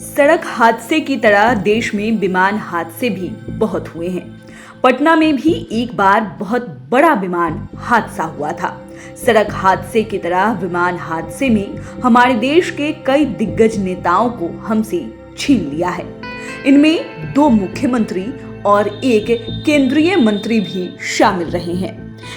सड़क हादसे की तरह देश में विमान हादसे भी बहुत हुए हैं। पटना में भी एक बार बहुत बड़ा विमान हादसा हुआ था। सड़क हादसे की तरह विमान हादसे में हमारे देश के कई दिग्गज नेताओं को हमसे छीन लिया है। इनमें 2 मुख्यमंत्री और एक केंद्रीय मंत्री भी शामिल रहे हैं,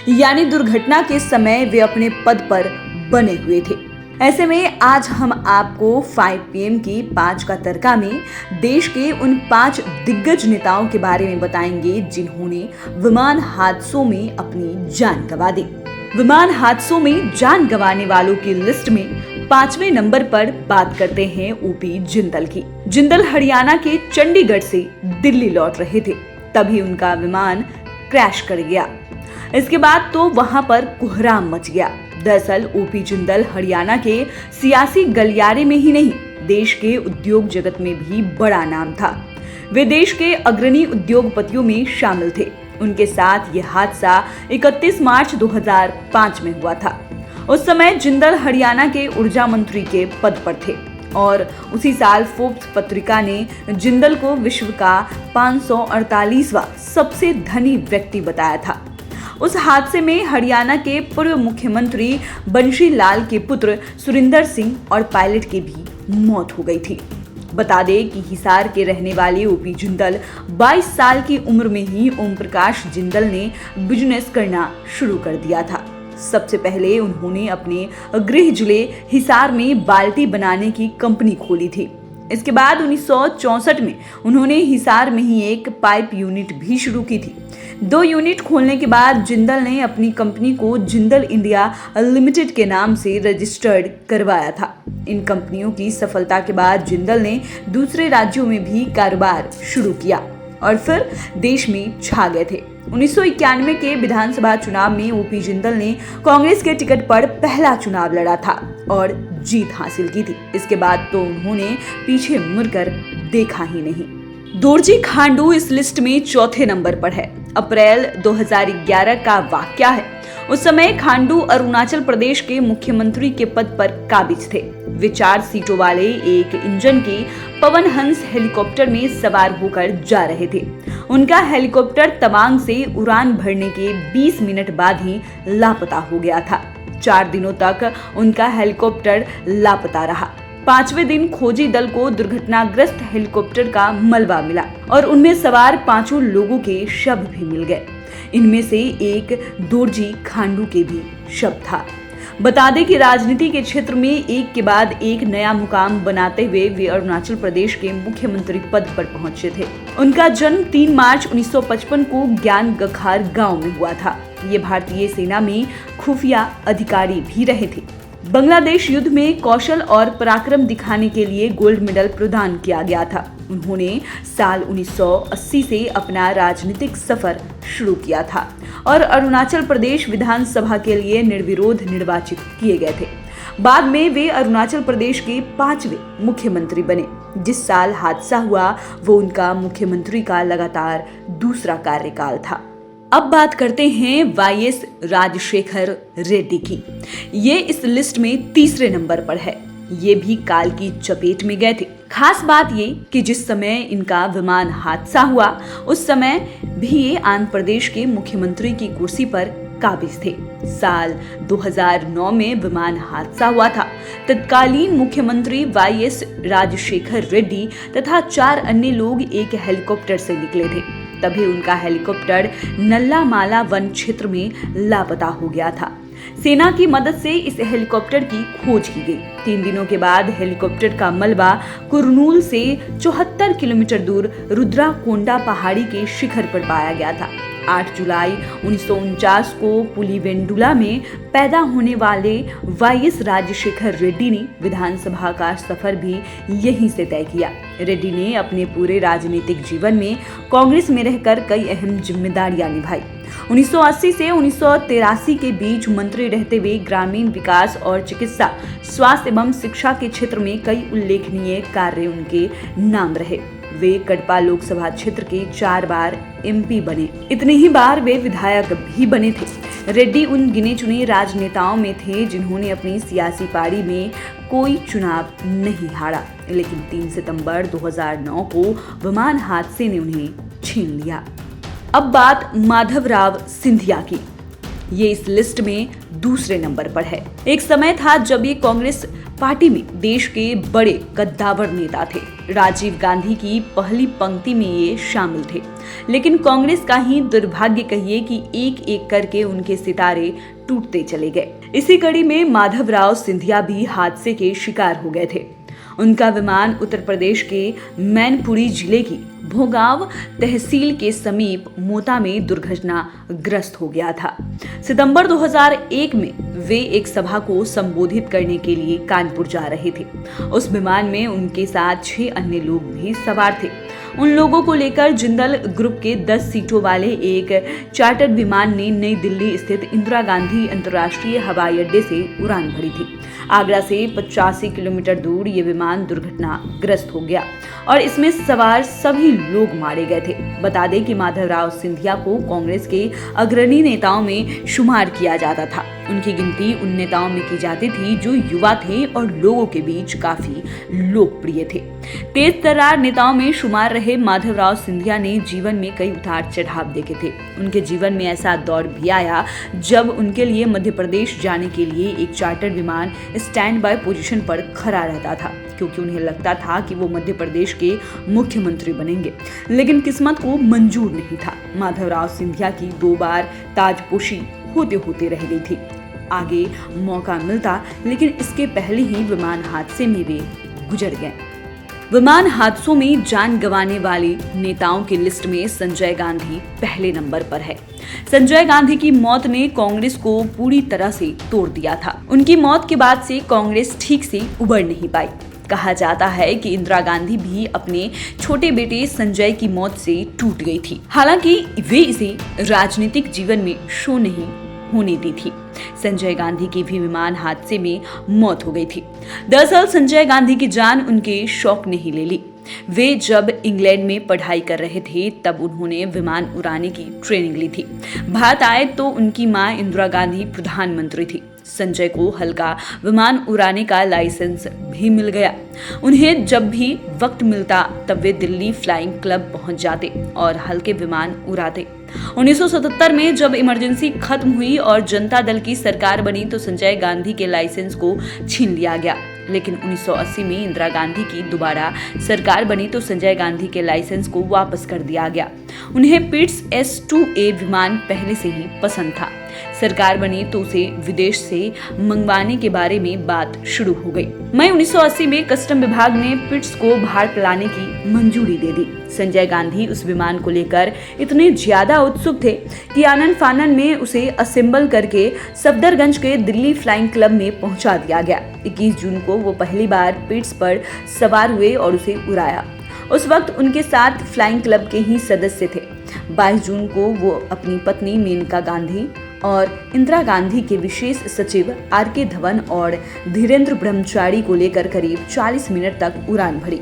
यानी दुर्घटना के समय वे अपने पद पर बने हुए थे। ऐसे में आज हम आपको 5 PM की 5 का तड़का में देश के उन 5 दिग्गज नेताओं के बारे में बताएंगे जिन्होंने विमान हादसों में अपनी जान गंवा दी। विमान हादसों में जान गंवाने वालों की लिस्ट में 5वें नंबर पर बात करते हैं ओपी जिंदल की। जिंदल हरियाणा के चंडीगढ़ से दिल्ली लौट रहे थे, तभी उनका विमान क्रैश कर गया। इसके बाद तो वहां पर कोहराम मच गया। दरअसल ओपी जिंदल हरियाणा के सियासी गलियारे में ही नहीं, देश के उद्योग जगत में भी बड़ा नाम था। वे देश के अग्रणी उद्योगपतियों में शामिल थे। उनके साथ यह हादसा 31 मार्च 2005 में हुआ था। उस समय जिंदल हरियाणा के ऊर्जा मंत्री के पद पर थे और उसी साल फोर्ब्स पत्रिका ने जिंदल को विश्व का 548वां सबसे धनी व्यक्ति बताया था। उस हादसे में हरियाणा के पूर्व मुख्यमंत्री बंशी लाल के पुत्र सुरिंदर सिंह और पायलट की भी मौत हो गई थी। बता दें कि हिसार के रहने वाले ओपी जिंदल 22 साल की उम्र में ही ओम प्रकाश जिंदल ने बिजनेस करना शुरू कर दिया था। सबसे पहले उन्होंने अपने गृह जिले हिसार में बाल्टी बनाने की कंपनी खोली थी। इसके बाद 1964 में उन्होंने हिसार में ही एक पाइप यूनिट भी शुरू की थी। 2 यूनिट खोलने के बाद जिंदल ने अपनी कंपनी को जिंदल इंडिया लिमिटेड के नाम से रजिस्टर्ड करवाया था। इन कंपनियों की सफलता के बाद जिंदल ने दूसरे राज्यों में भी कारोबार शुरू किया और फिर देश में छा गए थे। 1991 के विधानसभा चुनाव में ओपी जिंदल ने कांग्रेस के टिकट पर पहला चुनाव लड़ा था और जीत हासिल की थी। इसके बाद तो उन्होंने पीछे मुड़कर देखा ही नहीं। दोरजी खांडू इस लिस्ट में 4थे नंबर पर है। अप्रैल 2011 का वाकया है। उस समय खांडू अरुणाचल प्रदेश के मुख्यमंत्री के पद पर काबिज थे। वे 4 सीटों वाले एक इंजन के पवन हंस हेलीकॉप्टर में सवार होकर जा रहे थे। उनका हेलीकॉप्टर तवांग से उड़ान भरने के 20 मिनट बाद ही लापता हो गया था। 4 दिनों तक उनका हेलीकॉप्टर लापता रहा। 5वें दिन खोजी दल को दुर्घटनाग्रस्त हेलीकॉप्टर का मलबा मिला और उनमें सवार 5 लोगों के शव भी मिल गए। इनमें से एक दोरजी खांडू के भी शव था। बता दें कि राजनीति के क्षेत्र में एक के बाद एक नया मुकाम बनाते हुए वे अरुणाचल प्रदेश के मुख्यमंत्री पद पर पहुंचे थे। उनका जन्म 3 मार्च 1955 को ज्ञान गखार गांव में हुआ था। ये भारतीय सेना में खुफिया अधिकारी भी रहे थे। बांग्लादेश युद्ध में कौशल और पराक्रम दिखाने के लिए गोल्ड मेडल प्रदान किया गया था। उन्होंने साल 1980 से अपना राजनीतिक सफर शुरू किया था और अरुणाचल प्रदेश विधानसभा के लिए निर्विरोध निर्वाचित किए गए थे। बाद में वे अरुणाचल प्रदेश के 5वें मुख्यमंत्री बने। जिस साल हादसा हुआ वो उनका मुख्यमंत्री का लगातार दूसरा कार्यकाल था। अब बात करते हैं YS राजशेखर रेड्डी की। ये इस लिस्ट में 3रे नंबर पर है। ये भी काल की चपेट में गए थे। खास बात ये कि जिस समय इनका विमान हादसा हुआ उस समय भी ये आंध्र प्रदेश के मुख्यमंत्री की कुर्सी पर काबिज थे। साल 2009 में विमान हादसा हुआ था। तत्कालीन मुख्यमंत्री YS राजशेखर रेड्डी तथा 4 अन्य लोग एक हेलीकॉप्टर से निकले थे। तभी उनका हेलीकॉप्टर नल्लामाला वन क्षेत्र में लापता हो गया था। सेना की मदद से इस हेलीकॉप्टर की खोज की गई। 3 दिनों के बाद हेलीकॉप्टर का मलबा कुरनूल से 74 किलोमीटर दूर रुद्राकोंडा पहाड़ी के शिखर पर पाया गया था। 8 जुलाई 1949 को पुलिवेंडुला में पैदा होने वाले YS राजशेखर रेड्डी ने विधानसभा का सफर भी यहीं से तय किया। रेड्डी ने अपने पूरे राजनीतिक जीवन में कांग्रेस में रहकर कई अहम जिम्मेदारियां निभाई। 1980 से 1983 के बीच मंत्री रहते हुए ग्रामीण विकास और चिकित्सा, स्वास्थ्य एवं शिक्षा के क्षेत्र में कई उल्लेखनीय कार्य उनके नाम रहे। वे कड़पा लोकसभा क्षेत्र के 4 बार MP बने। इतने ही बार वे विधायक भी बने थे। रेड्डी उन गिने चुने राजनेताओं में थे जिन्होंने अपनी सियासी पारी में कोई चुनाव नहीं हारा, लेकिन 3 सितंबर 2009 को विमान हादसे ने उन्हें छीन लिया। अब बात माधवराव सिंधिया की। ये इस लिस्ट में दूसरे नंबर पर है। एक समय था जब ये कांग्रेस पार्टी में देश के बड़े कद्दावर नेता थे। राजीव गांधी की पहली पंक्ति में ये शामिल थे, लेकिन कांग्रेस का ही दुर्भाग्य कहिए कि एक एक करके उनके सितारे टूटते चले गए। इसी कड़ी में माधवराव सिंधिया भी हादसे के शिकार हो गए थे। उनका विमान उत्तर प्रदेश के मैनपुरी जिले की भोगांव तहसील के समीप मोता में दुर्घटनाग्रस्त हो गया था। सितंबर 2001 में वे एक सभा को संबोधित करने के लिए कानपुर जा रहे थे। उस विमान में उनके साथ 6 अन्य लोग भी सवार थे। उन लोगों को लेकर जिंदल ग्रुप के 10 सीटों वाले एक चार्टर विमान ने नई दिल्ली स्थित इंदिरा गांधी अंतर्राष्ट्रीय हवाई अड्डे से उड़ान भरी थी। आगरा से 85 किलोमीटर दूर ये विमान दुर्घटनाग्रस्त हो गया और इसमें सवार सभी लोग मारे गए थे। बता दें कि माधवराव सिंधिया को कांग्रेस के अग्रणी नेताओं में शुमार किया जाता था। उनकी गिनती उन नेताओं में की जाती थी जो युवा थे और लोगों के बीच काफी लोकप्रिय थे। तेज तर्रार नेताओं में शुमार रहे माधवराव सिंधिया ने जीवन में कई उतार चढ़ाव देखे थे। उनके जीवन में ऐसा दौर भी आया जब उनके लिए मध्य प्रदेश जाने के लिए एक चार्टर विमान स्टैंड बाय पोजीशन पर खड़ा रहता था, क्योंकि उन्हें लगता था कि वो मध्य प्रदेश के मुख्यमंत्री बनेंगे, लेकिन किस्मत को मंजूर नहीं था। माधवराव सिंधिया की 2 बार ताजपोशी होते होते रह गई थी। आगे मौका मिलता, लेकिन इसके पहले ही विमान हादसे में वे गुजर गए। विमान हादसों में जान गंवाने वाले नेताओं की लिस्ट में संजय गांधी पहले नंबर पर है। संजय गांधी की मौत ने कांग्रेस को पूरी तरह से तोड़ दिया था। उनकी मौत के बाद से कांग्रेस ठीक से उबर नहीं पाई। कहा जाता है कि इंदिरा गांधी भी अपने छोटे बेटे संजय की मौत से टूट गई थी। हालांकि वे इसे राजनीतिक जीवन में शो नहीं होने दी थी। संजय गांधी की भी विमान हादसे में मौत हो गई थी। दरअसल संजय गांधी की जान उनके शौक ने ही ले ली। वे जब इंग्लैंड में पढ़ाई कर रहे थे तब उन्होंने विमान उड़ाने की ट्रेनिंग ली थी। भारत आए तो उनकी मां इंदिरा गांधी प्रधानमंत्री थी। संजय को हल्का विमान उड़ाने का लाइसेंस भी मिल गया। उन्हें जब भी वक्त मिलता तब वे दिल्ली फ्लाइंग क्लब पहुंच जाते और हल्के विमान उड़ाते। 1977 में जब इमरजेंसी खत्म हुई और जनता दल की सरकार बनी तो संजय गांधी के लाइसेंस को छीन लिया गया। लेकिन 1980 में इंदिरा गांधी की दोबारा सरकार बनी तो संजय गांधी के लाइसेंस को वापस कर दिया गया। उन्हें पिट्स S-2A विमान पहले से ही पसंद था। सरकार बनी तो उसे विदेश से मंगवाने के बारे में बात शुरू हो गई। मई 1980 में कस्टम विभाग ने पिट्स को भारत लाने की मंजूरी दे दी। संजय गांधी उस विमान को लेकर इतने ज्यादा उत्सुक थे कि आनन फानन में उसे असेंबल करके सफदरगंज के दिल्ली फ्लाइंग क्लब में पहुंचा दिया गया। 21 जून को वो पहली बार पिट्स पर सवार हुए और उसे उड़ाया। उस वक्त उनके साथ फ्लाइंग क्लब के ही सदस्य थे। 22 जून को वो अपनी पत्नी मेनका गांधी और इंदिरा गांधी के विशेष सचिव R.K. धवन और धीरेन्द्र ब्रह्मचारी को लेकर करीब 40 मिनट तक उड़ान भरी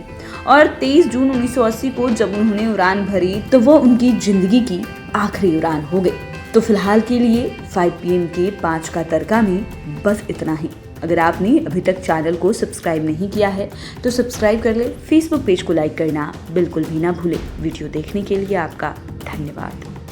और 23 जून 1980 को जब उन्होंने उड़ान भरी तो वो उनकी जिंदगी की आखिरी उड़ान हो गई। तो फिलहाल के लिए 5 PM के 5 का तड़का में बस इतना ही। अगर आपने अभी तक चैनल को सब्सक्राइब नहीं किया है तो सब्सक्राइब कर ले। फेसबुक पेज को लाइक करना बिल्कुल भी ना भूले। वीडियो देखने के लिए आपका धन्यवाद।